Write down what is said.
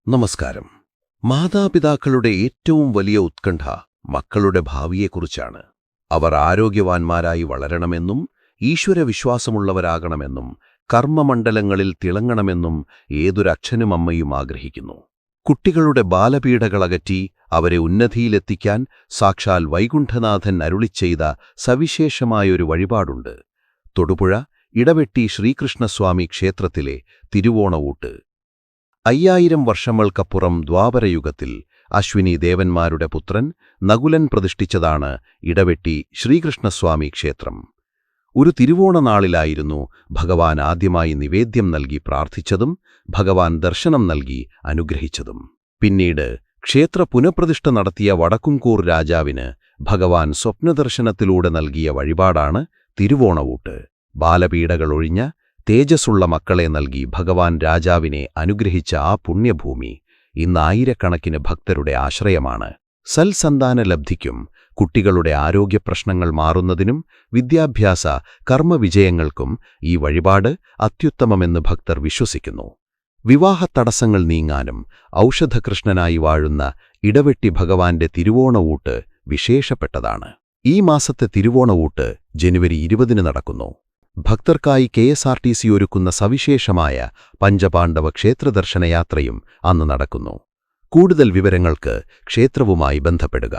നമസ്കാരം. മാതാപിതാക്കളുടെ ഏറ്റവും വലിയ ഉത്കണ്ഠ മക്കളുടെ ഭാവിയെക്കുറിച്ചാണ്. അവർ ആരോഗ്യവാന്മാരായി വളരണമെന്നും ഈശ്വരവിശ്വാസമുള്ളവരാകണമെന്നും കർമ്മമണ്ഡലങ്ങളിൽ തിളങ്ങണമെന്നും ഏതൊരച്ഛനും അമ്മയും ആഗ്രഹിക്കുന്നു. കുട്ടികളുടെ ബാലപീഡകളകറ്റി അവരെ ഉന്നതിയിലെത്തിക്കാൻ സാക്ഷാൽ വൈകുണ്ഠനാഥൻ അരുളിച്ചെയ്ത സവിശേഷമായൊരു വഴിപാടുണ്ട്. തൊടുപുഴ ഇടവെട്ടി ശ്രീകൃഷ്ണസ്വാമി ക്ഷേത്രത്തിലെ തിരുവോണഊട്ട്. 5000 വർഷങ്ങൾക്കപ്പുറം ദ്വാപരയുഗത്തിൽ അശ്വിനി ദേവന്മാരുടെ പുത്രൻ നകുലൻ പ്രതിഷ്ഠിച്ചതാണ് ഇടവെട്ടി ശ്രീകൃഷ്ണസ്വാമി ക്ഷേത്രം. ഒരു തിരുവോണനാളിലായിരുന്നു ഭഗവാൻ ആദ്യമായി നിവേദ്യം നൽകി പ്രാർത്ഥിച്ചതും ഭഗവാൻ ദർശനം നൽകി അനുഗ്രഹിച്ചതും. പിന്നീട് ക്ഷേത്ര പുനഃപ്രതിഷ്ഠ നടത്തിയ വടക്കുംകൂർ രാജാവിന് ഭഗവാൻ സ്വപ്നദർശനത്തിലൂടെ നൽകിയ വഴിപാടാണ് തിരുവോണഊട്ട്. ബാലപീഡകളൊഴിഞ്ഞ തേജസ്സുള്ള മക്കളെ നൽകി ഭഗവാൻ രാജാവിനെ അനുഗ്രഹിച്ച ആ പുണ്യഭൂമി ഇന്ന് ആയിരക്കണക്കിന് ഭക്തരുടെ ആശ്രയമാണ്. സൽസന്താനലബ്ധിക്കും കുട്ടികളുടെ ആരോഗ്യപ്രശ്നങ്ങൾ മാറുന്നതിനും വിദ്യാഭ്യാസ കർമ്മവിജയങ്ങൾക്കും ഈ വഴിപാട് അത്യുത്തമമെന്ന് ഭക്തർ വിശ്വസിക്കുന്നു. വിവാഹത്തടസ്സങ്ങൾ നീങ്ങാനും ഔഷധകൃഷ്ണനായി വാഴുന്ന ഇടവെട്ടി ഭഗവാന്റെ തിരുവോണഊട്ട് വിശേഷപ്പെട്ടതാണ്. ഈ മാസത്തെ തിരുവോണഊട്ട് ജനുവരി 20 നടക്കുന്നു. ഭക്തർക്കായി KSRTC ഒരുക്കുന്ന സവിശേഷമായ പഞ്ചപാണ്ഡവ ക്ഷേത്രദർശനയാത്രയും അന്ന് നടക്കുന്നു. കൂടുതൽ വിവരങ്ങൾക്ക് ക്ഷേത്രവുമായി ബന്ധപ്പെടുക.